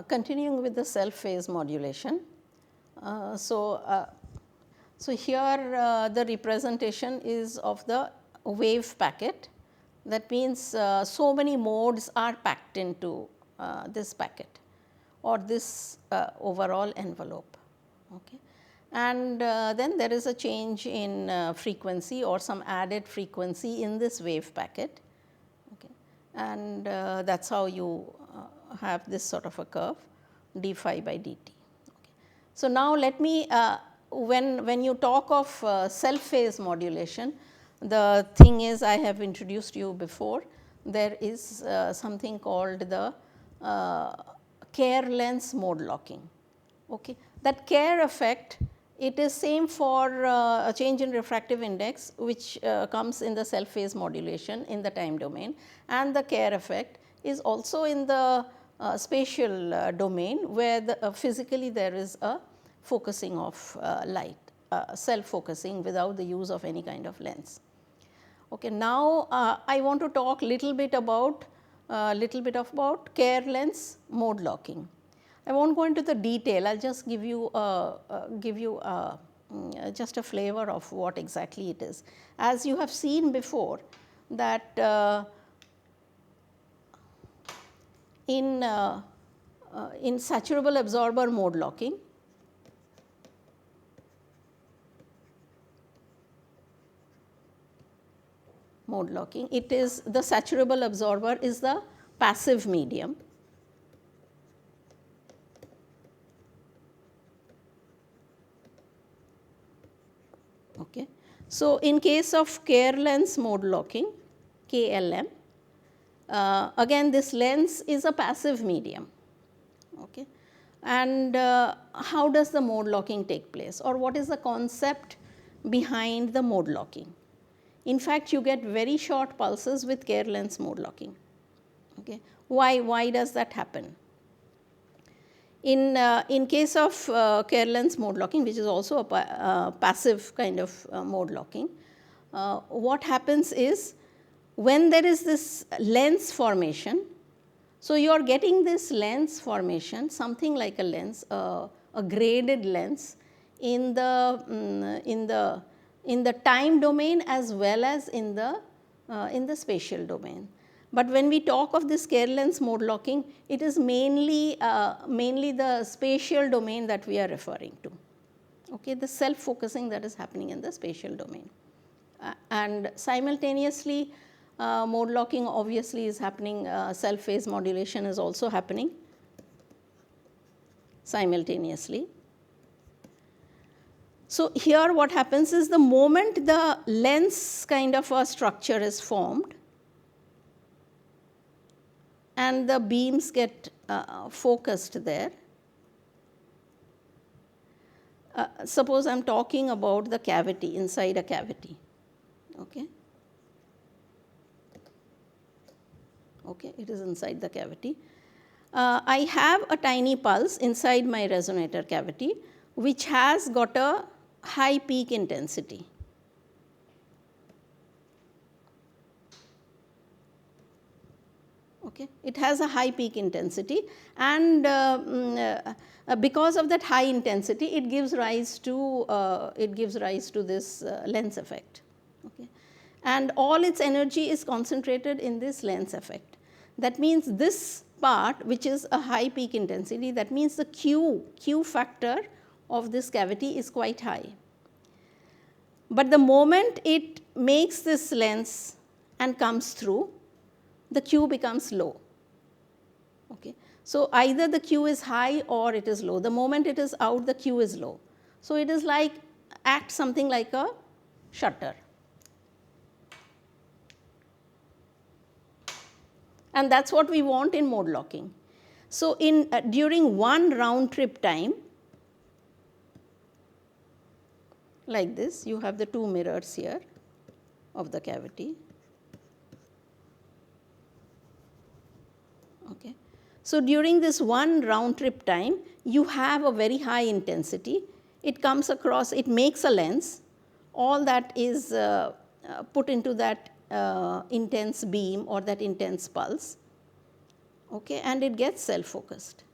continuing with the self phase modulation. So here the representation is of the wave packet. That means so many modes are packed into this packet or this overall envelope. Okay. And then there is a change in frequency or some added frequency in this wave packet. Okay. And that is how you have this sort of a curve d phi by dt. Okay. So, now let me when you talk of self phase modulation, the thing is I have introduced you before, there is something called the Kerr lens mode locking. Okay. That Kerr effect, it is same for a change in refractive index which comes in the self phase modulation in the time domain, and the Kerr effect is also in the spatial domain where physically there is a focusing of light, self focusing without the use of any kind of lens. Okay. Now, I want to talk little bit about Kerr lens mode locking. I will not go into the detail, I will just give you just a flavor of what exactly it is. As you have seen before that in saturable absorber mode locking, it is the saturable absorber is the passive medium. Okay. So, in case of Kerr lens mode locking, KLM, again this lens is a passive medium. Okay. And how does the mode locking take place, or what is the concept behind the mode locking? In fact, you get very short pulses with Kerr lens mode locking. Okay. Why does that happen? In case of Kerr lens mode locking, which is also a passive kind of mode locking, what happens is when there is this lens formation, so you are getting this lens formation, something like a lens, a graded lens in the time domain as well as in the spatial domain. But when we talk of this Kerr lens mode locking, it is mainly the spatial domain that we are referring to. Okay, the self focusing that is happening in the spatial domain, and simultaneously mode locking obviously is happening. Self phase modulation is also happening simultaneously. So, here what happens is the moment the lens kind of a structure is formed and the beams get focused there. Suppose I am talking about the cavity, inside a cavity. Okay. Okay, it is inside the cavity. I have a tiny pulse inside my resonator cavity which has got a high peak intensity. Okay. It has a high peak intensity, and because of that high intensity it gives rise to this lens effect. Okay. And all its energy is concentrated in this lens effect. That means this part which is a high peak intensity, that means the Q factor of this cavity is quite high. But the moment it makes this lens and comes through, the Q becomes low. Okay. So, either the Q is high or it is low. The moment it is out, the Q is low. So, it is like acts something like a shutter. And that is what we want in mode locking. So, during one round trip time, like this, you have the two mirrors here of the cavity. Okay. So, during this one round trip time, you have a very high intensity. It comes across, it makes a lens, all that is put into that intense beam or that intense pulse, okay, and it gets self focused.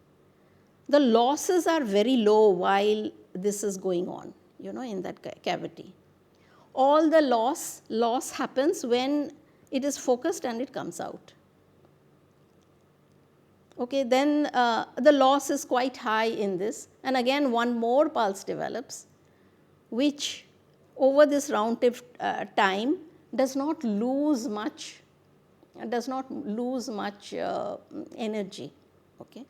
the losses are very low while this is going on, in that cavity. All the loss happens when it is focused and it comes out. Okay, then the loss is quite high in this, and again one more pulse develops, which over this round trip time does not lose much energy. Okay.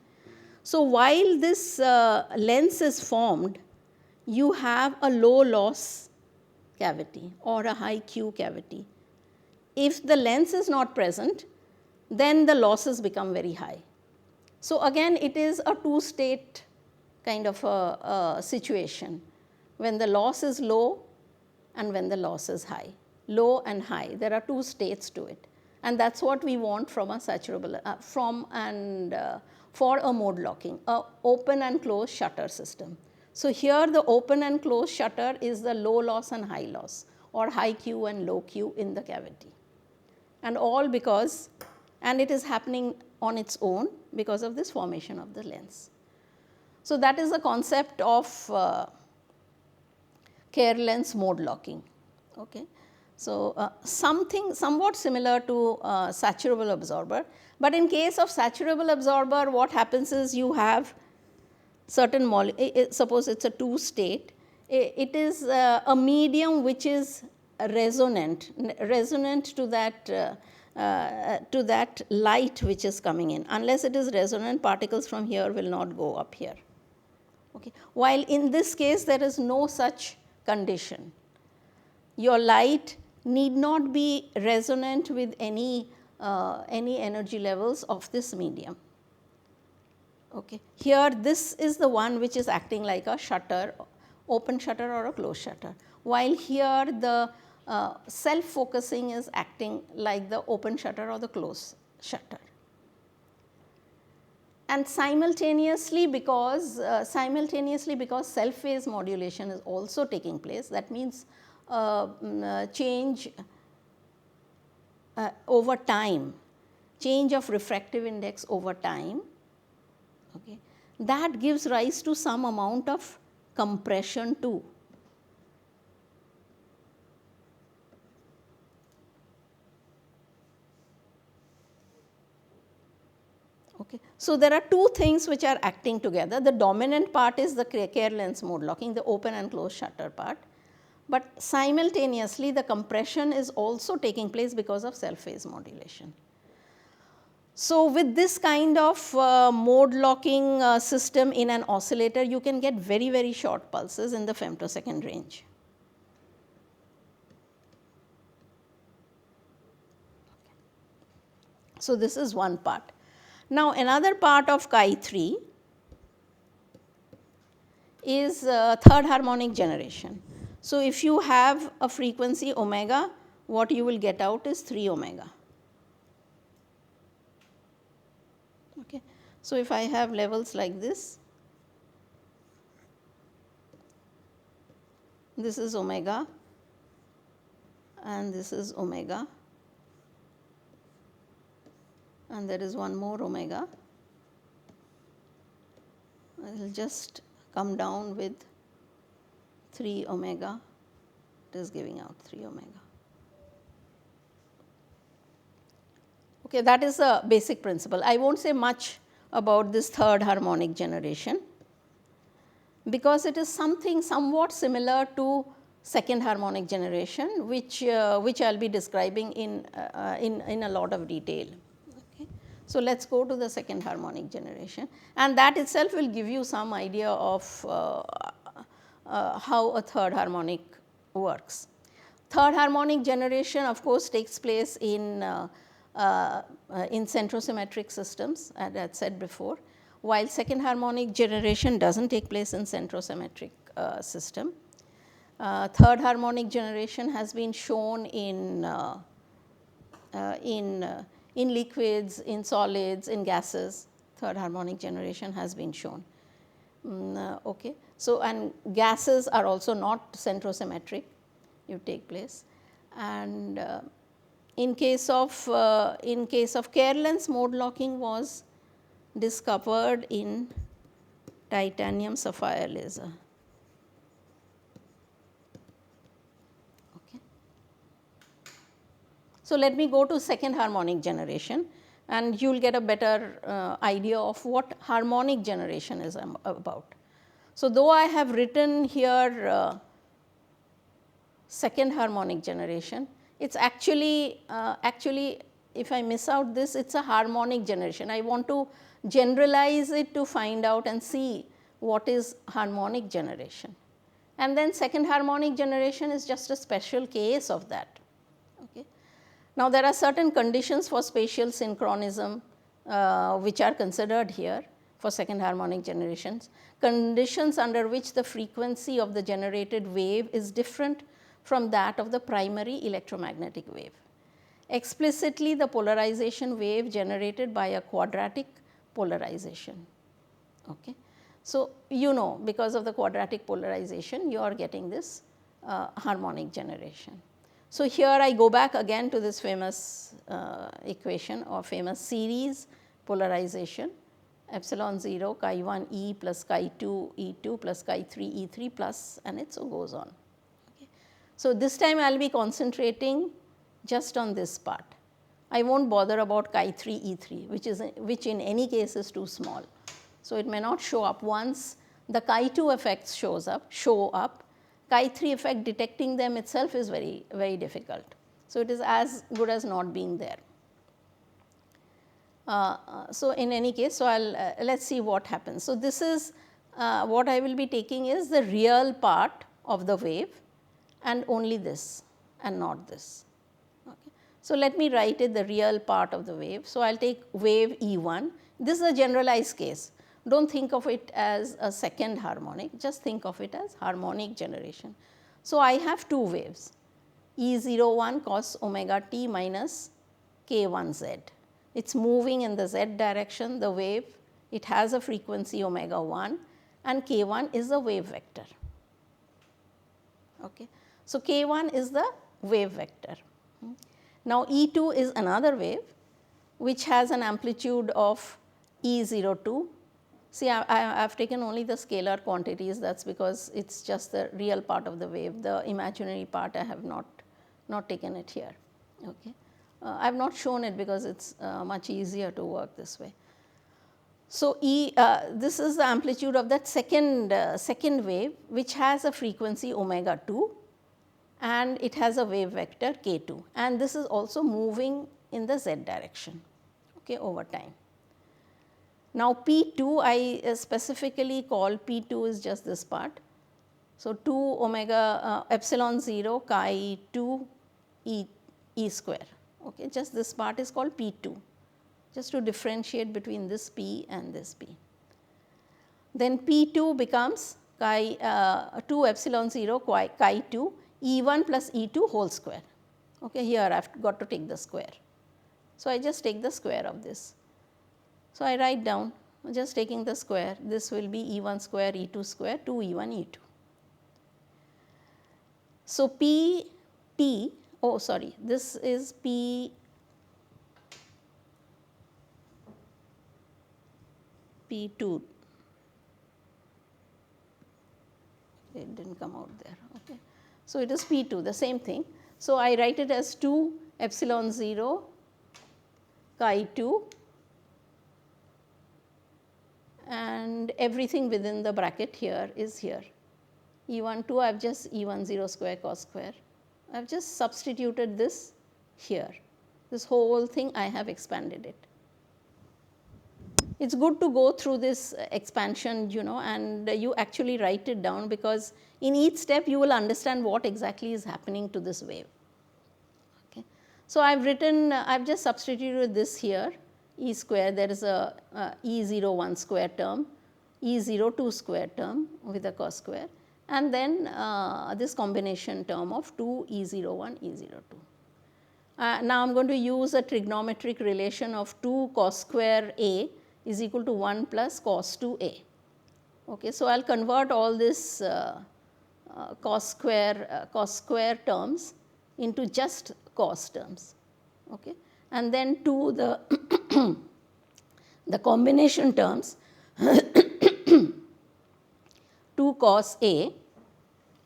So while this lens is formed, you have a low loss cavity or a high Q cavity. If the lens is not present, then the losses become very high. So again, it is a two-state kind of a situation, when the loss is low and when the loss is high. Low and high, there are two states to it, and that's what we want from a saturable for a mode locking, a open and closed shutter system. So here the open and closed shutter is the low loss and high loss, or high Q and low Q in the cavity, and all because, and it is happening on its own because of this formation of the lens. So that is the concept of Kerr lens mode locking. Okay. So something somewhat similar to saturable absorber, but in case of saturable absorber, what happens is you have certain suppose it's a two-state, it is a medium which is resonant to that light which is coming in. Unless it is resonant, particles from here will not go up here. Okay. While in this case there is no such condition. Your light need not be resonant with any energy levels of this medium. Okay. Here this is the one which is acting like a shutter, open shutter or a closed shutter, while here the self-focusing is acting like the open shutter or the closed shutter. And simultaneously because self-phase modulation is also taking place, that means change over time, change of refractive index over time, okay, that gives rise to some amount of compression too. Okay. So there are two things which are acting together. The dominant part is the Kerr lens mode locking, the open and closed shutter part, but simultaneously the compression is also taking place because of self-phase modulation. So with this kind of mode locking system in an oscillator, you can get very, very short pulses in the femtosecond range. So this is one part. Now another part of Chi3 is third harmonic generation. So if you have a frequency omega, what you will get out is 3 omega. Okay. So if I have levels like this is omega and this is omega, and there is one more omega. I will just come down with 3 omega, it is giving out 3 omega. Okay, that is a basic principle. I won't say much about this third harmonic generation because it is something somewhat similar to second harmonic generation, which I'll be describing in a lot of detail. Okay. So let's go to the second harmonic generation, and that itself will give you some idea of how a third harmonic works. Third harmonic generation, of course, takes place in centrosymmetric systems, as I had said before, while second harmonic generation doesn't take place in centrosymmetric system. Third harmonic generation has been shown in liquids, in solids, in gases. Third harmonic generation has been shown. Okay. So, and gases are also not centrosymmetric, you take place, and in case of Kerr lens mode locking was discovered in titanium sapphire laser. Okay. So, let me go to second harmonic generation, and you will get a better idea of what harmonic generation is about. So, though I have written here second harmonic generation, it is actually if I miss out this, it is a harmonic generation. I want to generalize it to find out and see what is harmonic generation. And then second harmonic generation is just a special case of that. Okay. Now, there are certain conditions for spatial synchronism which are considered here for second harmonic generations, conditions under which the frequency of the generated wave is different from that of the primary electromagnetic wave. Explicitly, the polarization wave generated by a quadratic polarization. Okay. So, because of the quadratic polarization, you are getting this harmonic generation. So, here I go back again to this famous equation or famous series polarization, epsilon 0 chi 1 E plus chi 2 E2 plus chi 3 E3 plus, and it so goes on. Okay. So, this time I will be concentrating just on this part. I will not bother about chi 3 E3, which in any case is too small. So, it may not show up once the chi 2 effects show up. Chi 3 effect, detecting them itself is very, very difficult. So, it is as good as not being there. So, in any case, so let us see what happens. So, this is what I will be taking is the real part of the wave and only this and not this. Okay. So, let me write it the real part of the wave. So, I will take wave E1. This is a generalized case. Do not think of it as a second harmonic, just think of it as harmonic generation. So, I have two waves, E01 cos omega t minus k1z. It is moving in the z direction, the wave, it has a frequency omega 1 and k1 is the wave vector. Okay. So, k1 is the wave vector. Now, E2 is another wave which has an amplitude of E02. See, I have taken only the scalar quantities, that is because it is just the real part of the wave, the imaginary part I have not taken it here. Okay. I have not shown it because it is much easier to work this way. So, this is the amplitude of that second wave which has a frequency omega 2 and it has a wave vector k2, and this is also moving in the z direction, okay, over time. Now, P2 I specifically call P2 is just this part. So, 2 omega epsilon 0 chi 2 E square, okay, just this part is called P2, just to differentiate between this P and this P. Then P2 becomes chi 2 epsilon 0 chi 2 E1 plus E2 whole square. Okay, here I have got to take the square. So, I just take the square of this. So, I write down just taking the square, this will be E1 square E2 square 2 E1 E2. So, this is P2, it did not come out there. Okay. So, it is P2, the same thing. So, I write it as 2 epsilon 0 chi 2 and everything within the bracket here is here. E1 2 I have just E1 0 square cos square. I have just substituted this here. This whole thing I have expanded it. It is good to go through this expansion, and you actually write it down, because in each step you will understand what exactly is happening to this wave. Okay. So, I have just substituted this here, E square, there is a E01 square term, E02 square term with a cos square, and then this combination term of 2 E01 E02. Now, I am going to use a trigonometric relation of 2 cos square A is equal to 1 plus cos 2A. Okay. So, I will convert all this cos square terms into just cos terms, okay, and then to the the combination terms cos A,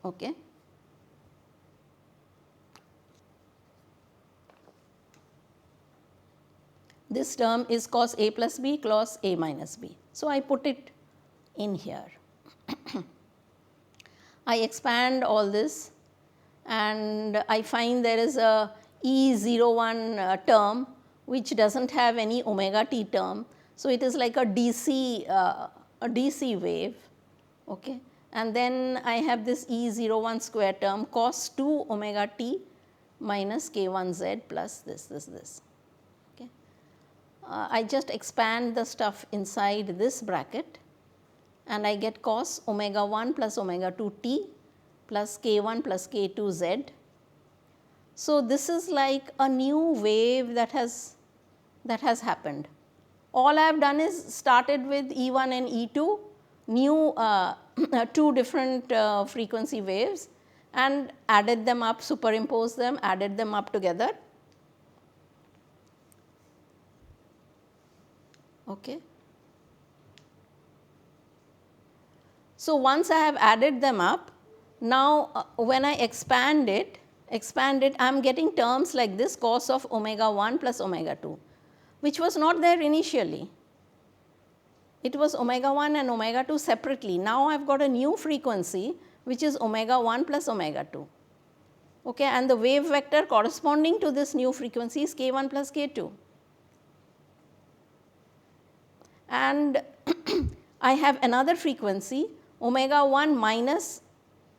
okay. This term is cos A plus B cos A minus B. So, I put it in here. I expand all this and I find there is a E01 term which does not have any omega t term. So, it is like a DC wave, okay. And then I have this E01 square term cos 2 omega t minus k1z plus this. Okay. I just expand the stuff inside this bracket and I get cos omega 1 plus omega 2 t plus k1 plus k2 z. So, this is like a new wave that has happened. All I have done is started with E1 and E2, new 2 different frequency waves and added them up, superimposed them, added them up together. Okay. So, once I have added them up, now when I expand it, I am getting terms like this cos of omega 1 plus omega 2, which was not there initially. It was omega 1 and omega 2 separately. Now, I have got a new frequency which is omega 1 plus omega 2, okay, and the wave vector corresponding to this new frequency is k1 plus k2. And I have another frequency omega 1 minus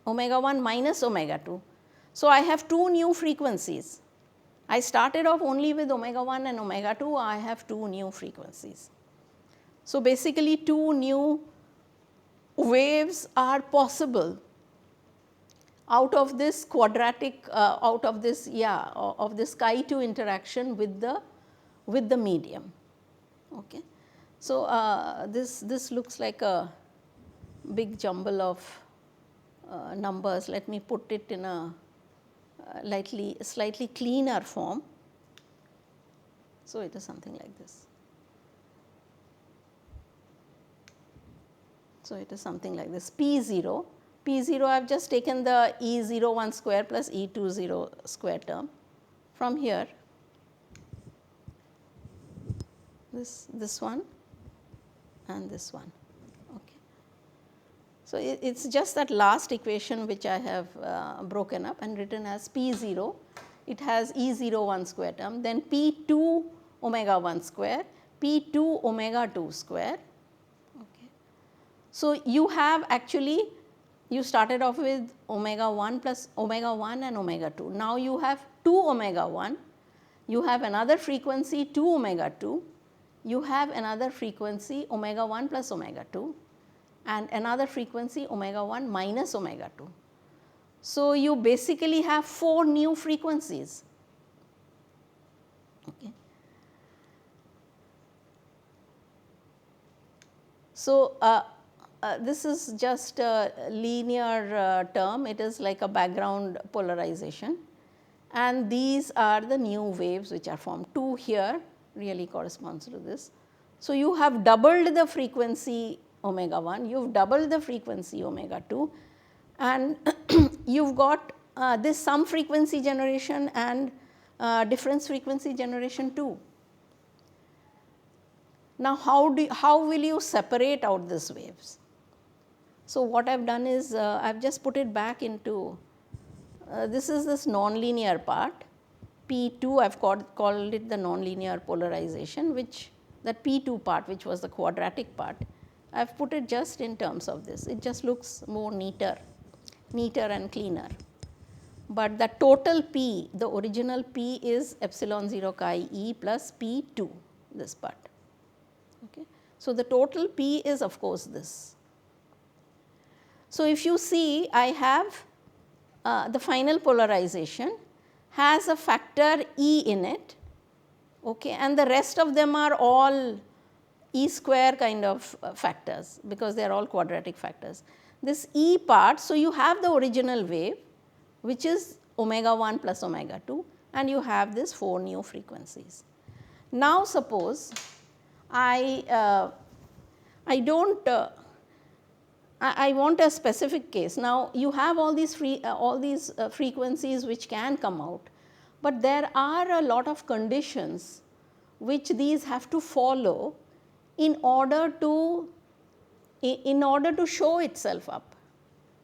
omega 2. So, I have 2 new frequencies. I started off only with omega 1 and omega 2, I have 2 new frequencies. So, basically 2 new waves are possible out of this quadratic, out of this chi2 interaction with the medium. Okay. So, this looks like a big jumble of numbers. Let me put it in a slightly cleaner form. So, it is something like this. So, it is something like this P0. P0 I have just taken the E01 square plus E20 square term from here, this one and this one. Okay. So, it is just that last equation which I have broken up and written as P0. It has E01 square term, then P2 omega 1 square, P2 omega 2 square. Okay. So, you have actually, you started off with omega 1 plus omega 1 and omega 2. Now, you have 2 omega 1, you have another frequency 2 omega 2, you have another frequency omega 1 plus omega 2 and another frequency omega 1 minus omega 2. So, you basically have 4 new frequencies. Okay. So, this is just a linear term, it is like a background polarization and these are the new waves which are formed. 2 here really corresponds to this. So, you have doubled the frequency omega 1, you have doubled the frequency omega 2 and you have got this sum frequency generation and difference frequency generation too. Now, how will you separate out these waves? So, what I have done is I have just put it back into this is this nonlinear part P2, I have called it the nonlinear polarization, which that P2 part which was the quadratic part, I have put it just in terms of this. It just looks more neater and cleaner. But the total P, the original P is epsilon 0 chi e plus P2, this part. Okay. So, the total P is of course this. So, if you see, I have the final polarization has a factor E in it, okay, and the rest of them are all E square kind of factors because they are all quadratic factors. This E part, so you have the original wave which is omega 1 plus omega 2 and you have this 4 new frequencies. Now, suppose I I want a specific case. Now, you have all these frequencies which can come out, but there are a lot of conditions which these have to follow in order to show itself up.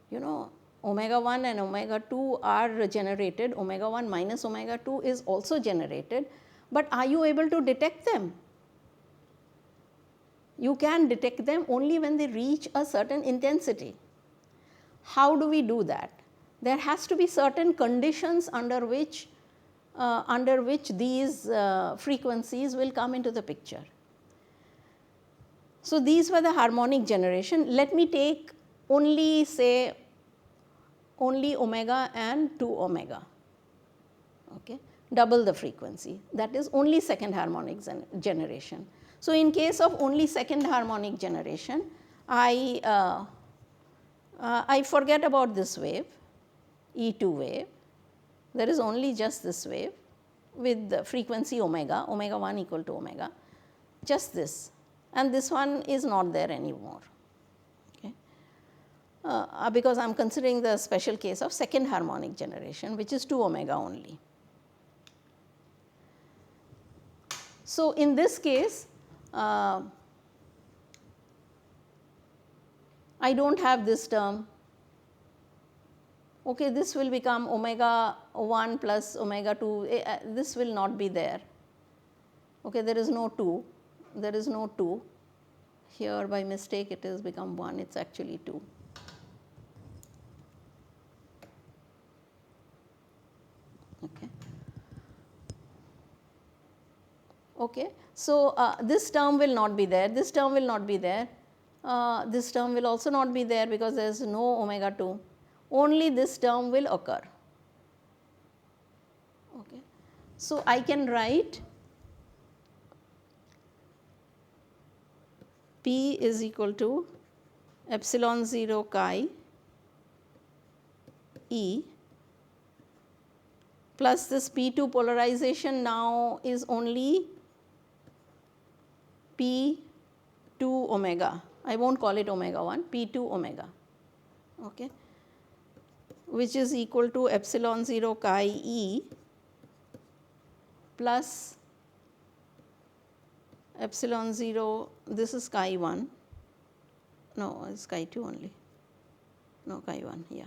You know, omega 1 and omega 2 are generated, omega 1 minus omega 2 is also generated, but are you able to detect them? You can detect them only when they reach a certain intensity. How do we do that? There has to be certain conditions under which these frequencies will come into the picture. So, these were the harmonic generation. Let me take only say only omega and 2 omega, okay, double the frequency, that is only second harmonic generation. So, in case of only second harmonic generation, I forget about this wave, E2 wave, there is only just this wave with the frequency omega, omega 1 equal to omega, just this, and this one is not there anymore, okay, because I am considering the special case of second harmonic generation, which is 2 omega only. So, in this case, I do not have this term, okay, this will become omega 1 plus omega 2, this will not be there, okay, there is no 2, there is no 2, here by mistake it has become 1, it is actually 2. Okay. Okay. So, this term will not be there, this term will not be there, this term will also not be there because there is no omega 2, only this term will occur. Okay. So, I can write P is equal to epsilon 0 chi E plus this P2 polarization now is only P2 omega, I will not call it omega 1, P2 omega, okay, which is equal to epsilon 0 chi E plus epsilon 0, this is chi 1, no, it is chi 2 only, no, chi 1, yeah,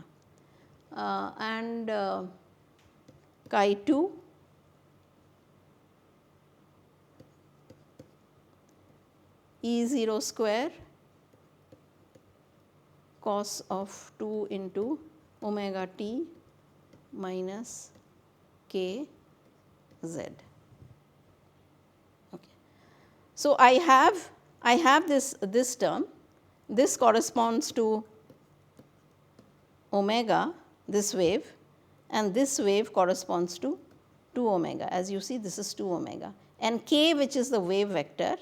and chi 2 E 0 square cos of 2 into omega t minus k z. Okay. So, I have this term, this corresponds to omega, this wave, and this wave corresponds to 2 omega, as you see this is 2 omega, and k, which is the wave vector,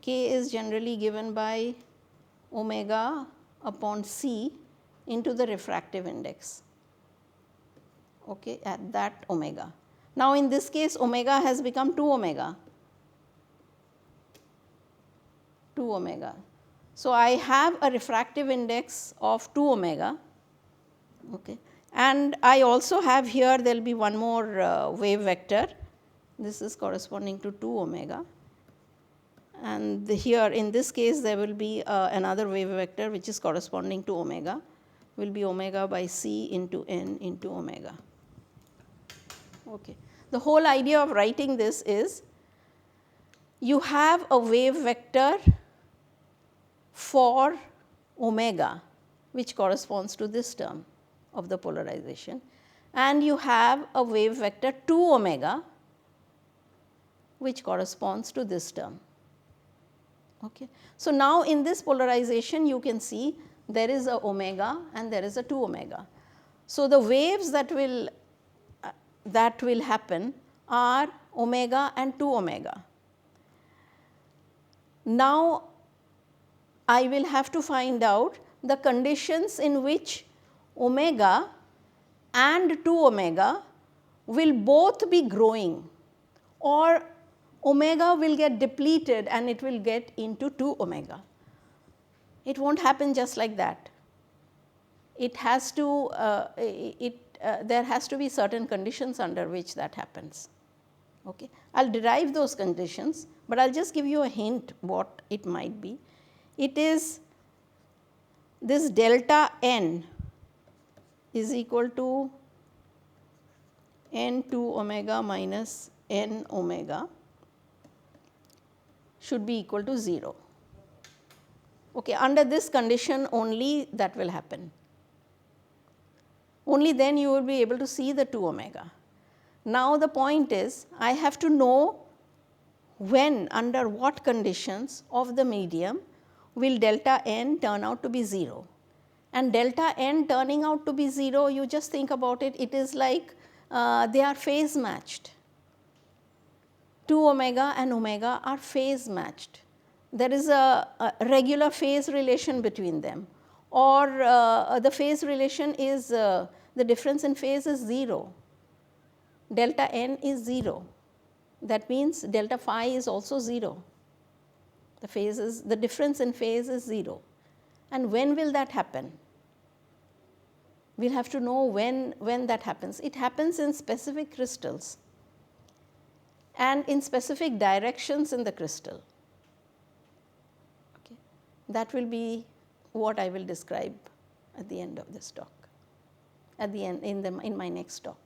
k is generally given by omega upon c into the refractive index, okay, at that omega. Now, in this case omega has become 2 omega, 2 omega. So, I have a refractive index of 2 omega, okay, and I also have here there will be one more wave vector, this is corresponding to 2 omega, and here in this case there will be another wave vector which is corresponding to omega, will be omega by c into n into omega. Okay. The whole idea of writing this is you have a wave vector for omega which corresponds to this term of the polarization, and you have a wave vector 2 omega which corresponds to this term. Okay. So, now in this polarization you can see there is a omega and there is a 2 omega. So, the waves that will happen are omega and 2 omega. Now, I will have to find out the conditions in which omega and 2 omega will both be growing, or omega will get depleted and it will get into 2 omega. It won't happen just like that. It has to, there has to be certain conditions under which that happens. Okay. I will derive those conditions, but I will just give you a hint what it might be. It is this delta n is equal to n2 omega minus n omega should be equal to 0. Okay. Under this condition only that will happen. Only then you will be able to see the 2 omega. Now, the point is I have to know when, under what conditions of the medium will delta n turn out to be 0. And delta n turning out to be 0, you just think about it, it is like they are phase matched. 2 omega and omega are phase matched. There is a regular phase relation between them, or the phase relation is the difference in phase is 0. Delta n is 0. That means delta phi is also 0. The difference in phase is 0. And when will that happen? We will have to know when that happens. It happens in specific crystals and in specific directions in the crystal. Okay. That will be what I will describe at the end of this talk, at the end in my next talk.